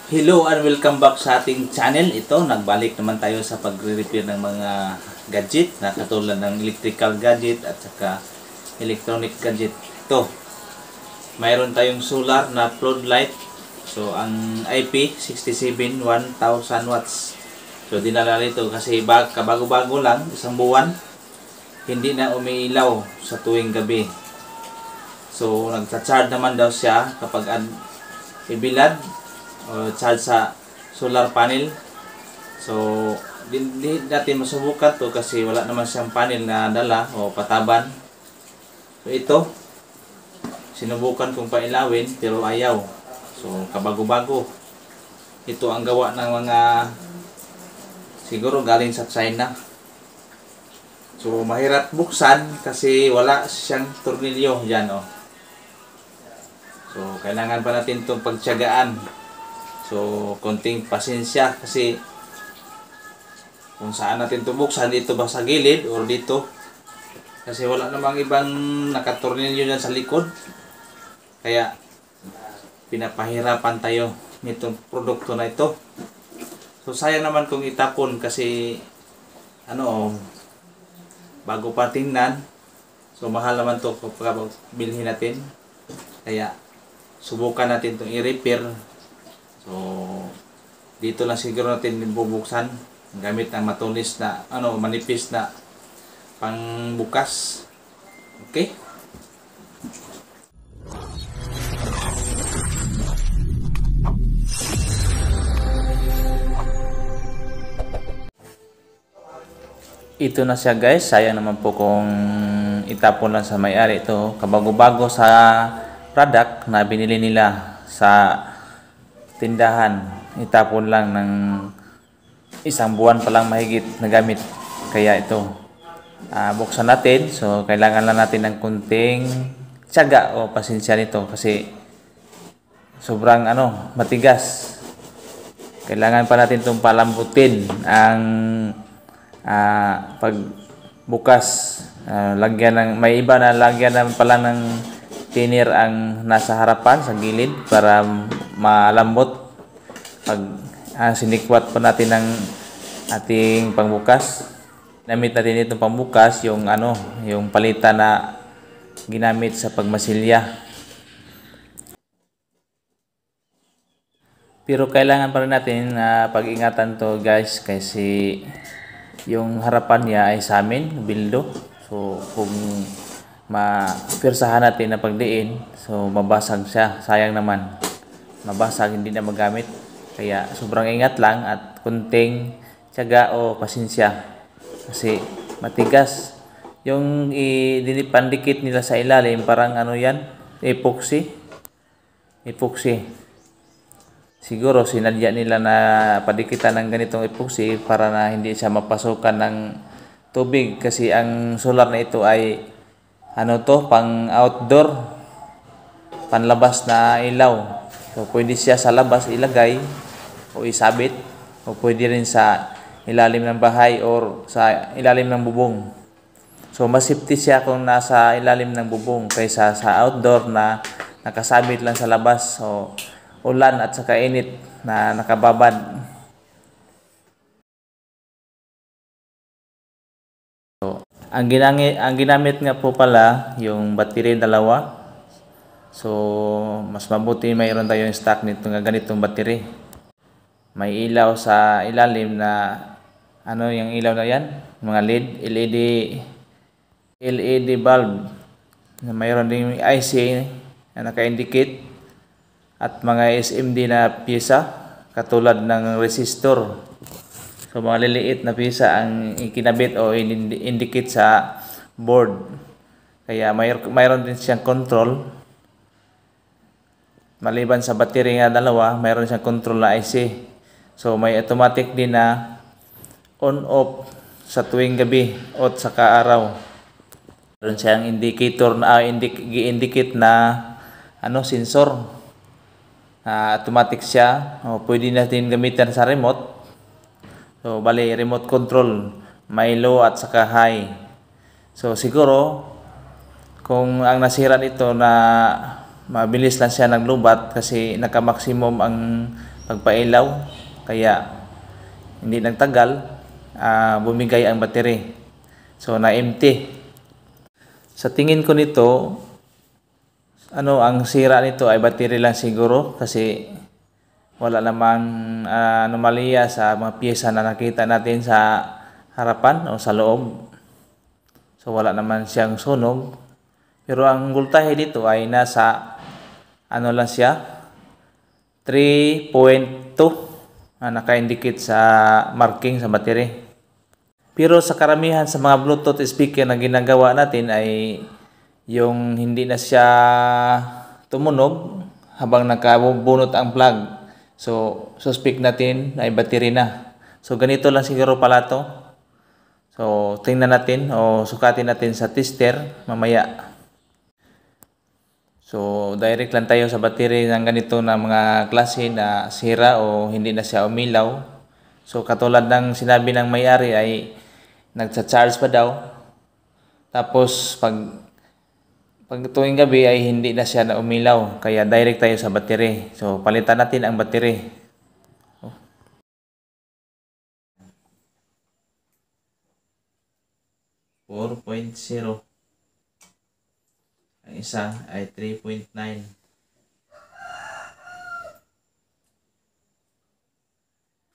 Hello and welcome back sa ating channel. Ito, nagbalik naman tayo sa pagre-repair ng mga gadget na katulad ng electrical gadget at saka electronic gadget. Ito, mayroon tayong solar na floodlight. So, ang IP67 1000 watts. So, dinala nito kasi kabago-bago lang, isang buwan, hindi na umiilaw sa tuwing gabi. So, nagcha-charge naman daw siya kapag ibilad o charge sa solar panel. So, hindi natin masubukan to kasi wala naman siyang panel na dala o pataban. So, ito, sinubukan kong pailawin pero ayaw. So, kabago-bago. Ito ang gawa ng mga siguro galing sa China. So, mahirap buksan kasi wala siyang tornilyo dyan, oh. So, kailangan pa natin itong pagtiyagaan. So, konting pasensya kasi kung saan natin ito buksan, dito ba sa gilid or dito. Kasi wala namang ibang nakatornilyo dyan sa likod. Kaya, pinapahirapan tayo nitong produkto na ito. So, sayang naman kung itapon kasi bago pa tingnan. So, mahal naman ito kapag bilhin natin. Kaya, subukan natin itong i-repair. So, dito lang siguro natin bubuksan gamit ng matulis na, manipis na pangbukas. Okay? Ito na siya guys. Sayang naman po kung itapon lang sa may-ari. Ito, kabago-bago sa product na binili nila sa tindahan. Itapon lang ng isang buwan pa lang mahigit na gamit. Kaya ito, buksan natin. So, kailangan lang natin ng kunting tiyaga o pasensya nito kasi sobrang matigas. Kailangan pa natin itong palambutin ang pagbukas. May iba na lagyan na pala ng thinner ang nasa harapan sa gilid para malambot pag sinikwat pa natin ng ating pangbukas. Ginamit natin itong pangbukas yung yung palitan na ginamit sa pagmasilya. Pero kailangan pa rin natin pag-ingatan to guys kasi yung harapan niya ay sa amin, bildo. So kung mapirsahan natin na pagdiin, so mabasag siya. Sayang naman. Mabasag, hindi na magamit. Kaya sobrang ingat lang at kunting tiyaga o pasensya. Kasi matigas. Yung pandikit nila sa ilalim, parang yan? Epoxy. Epoxy. Siguro sinadya nila na padikitan ng ganitong epoxy para na hindi siya mapasukan ng tubig. Kasi ang solar na ito ay pang outdoor, panlabas na ilaw. So, pwede siya sa labas ilagay o isabit o pwede rin sa ilalim ng bahay or sa ilalim ng bubong. So, mas safety siya kung nasa ilalim ng bubong kaysa sa outdoor na nakasabit lang sa labas o ulan at saka init na nakababad. Ang ginamit nga po pala yung battery dalawa. So, mas mabuti mayroon tayong stock nito nga ganitong battery. May ilaw sa ilalim na yung ilaw na yan, mga LED bulb. Mayroon ding IC na naka-indicate at mga SMD na pyesa katulad ng resistor. So, mga liliit na pyesa ang ikinabit o indicate sa board. Kaya mayroon din siyang control. Maliban sa battery nga dalawa, mayroon siyang control na IC. So, may automatic din na on-off sa tuwing gabi o saka araw. Mayroon siyang indicator na indicate na sensor. Automatic siya. Pwede natin gamitan sa remote. So, bali, remote control. May low at saka high. So, siguro, kung ang nasira nito na mabilis lang siya naglubat kasi naka-maximum ang pagpailaw, kaya hindi nagtagal, bumigay ang battery. So na-empty. Sa tingin ko nito, ang sira nito ay battery lang siguro, kasi wala namang anomalya sa mga piyesa na nakita natin sa harapan o sa loob. So wala naman siyang sunog. Pero ang voltahe dito ay nasa lang siya, 3.2 na naka-indicate sa marking sa battery. Pero sa karamihan sa mga Bluetooth speaker na ginagawa natin ay yung hindi na siya tumunog habang nakabunot ang plug. So suspect natin ay battery na. So ganito lang siguro pala to. So tingnan natin o sukatin natin sa tester mamaya. So direct lang tayo sa battery ng ganito na mga klase na sira o hindi na siya umilaw. So katulad ng sinabi ng may-ari ay nagcha-charge pa daw. Tapos pag tuwing gabi ay hindi na siya na umilaw, kaya direct tayo sa battery. So palitan natin ang battery. 4.0. Ang isa ay 3.9.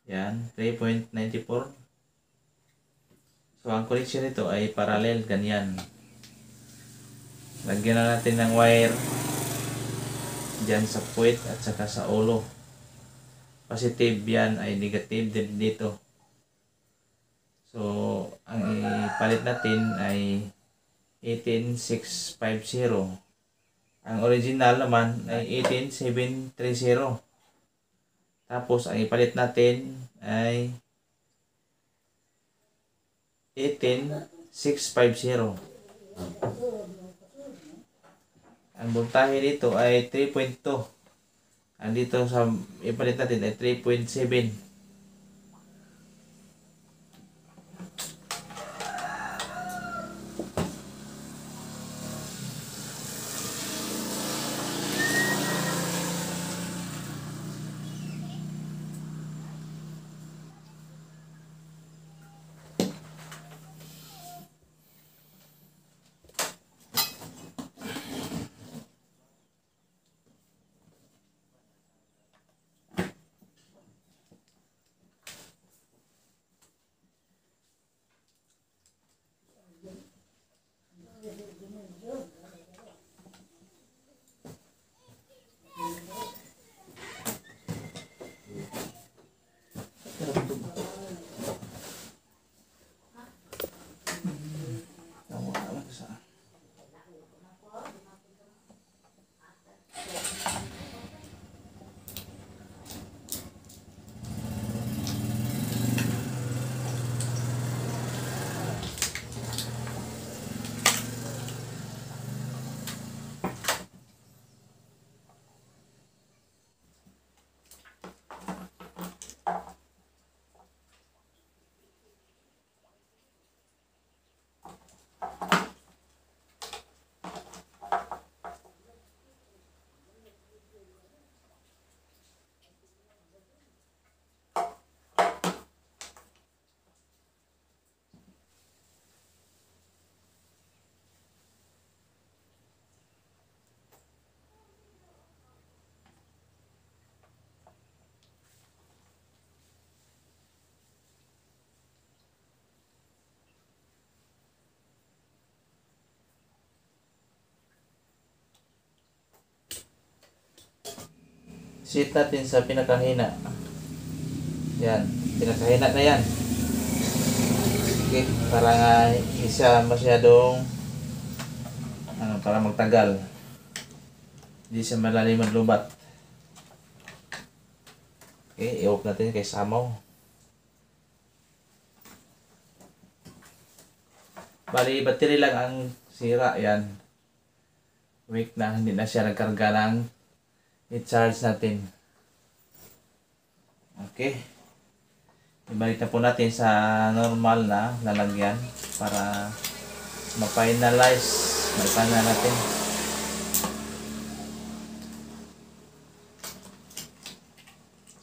Yan, 3.94. So ang connection nito ay parallel, ganyan. Lagyan na natin ng wire dyan sa puwet at saka sa ulo. Positive yan ay negative din dito. So ang ipalit natin ay 18650. Ang original naman ay 18730. Tapos ang ipalit natin ay 18650. Ang voltahe dito ay 3.2. Ang dito sa ipalit natin ay 3.7. Set natin sa pinakahina. Yan, pinakahina na yan. Okay, para nga hindi siya masyadong para magtagal. Hindi siya malalim at lubat. Okay, i-off natin kay samaw. Bali, battery lang ang sira yan. Weak na, hindi na siya nagkarga ng i-charge natin. Okay. Ibalik na po natin sa normal na lalagyan para ma-finalize. Balikan na natin.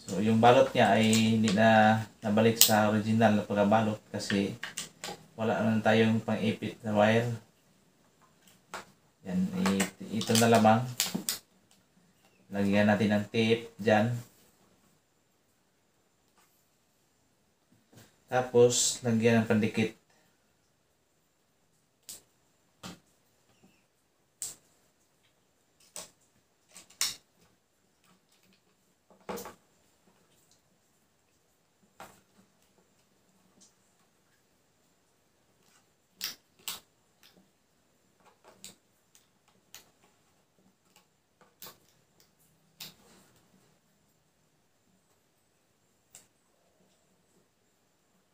So So yung balot niya ay hindi na nabalik sa original na pagkabalot kasi wala naman tayong pang-ipit na wire. Yan, ito na lamang. Lagyan natin ng tape dyan. Tapos, lagyan ng pandikit.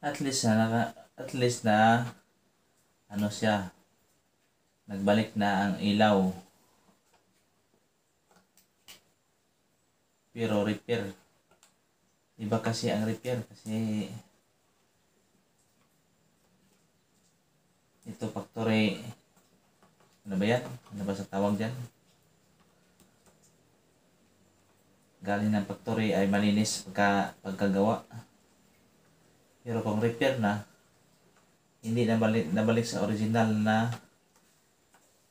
At least na ano siya, nagbalik na ang ilaw. Pero repair, iba kasi ang repair kasi ito factory, ano ba yan? Ano ba sa tawag dyan? Galing ng factory ay malinis pagkagawa. Pero kung repair na, hindi nabalik sa original na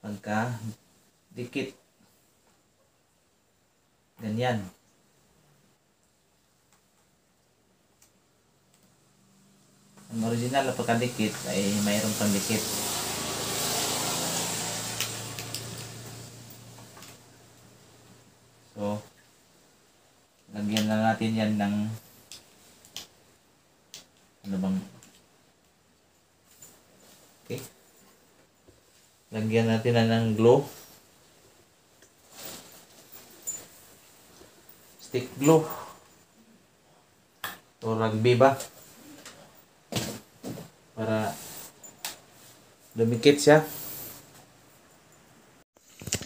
pagka-dikit. Ganyan. Ang original na pagka-dikit ay mayroong pandikit. So, lagyan na natin yan ng ano bang okay, lagyan natin na ng glue, stick glue o rugby ba para dumikit siya.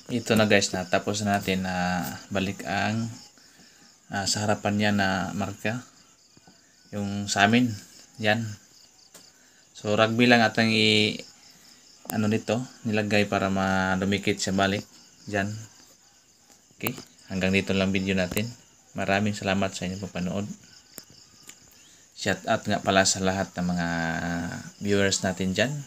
Ito na guys, na tapos natin na balik ang sa harapan niya na marka yung sa amin. Yan. So rugby lang atang ano nito, nilagay para madumikit siya balik. Diyan. Okay, hanggang dito lang video natin. Maraming salamat sa inyong panonood. Shout out nga pala sa lahat ng mga viewers natin diyan.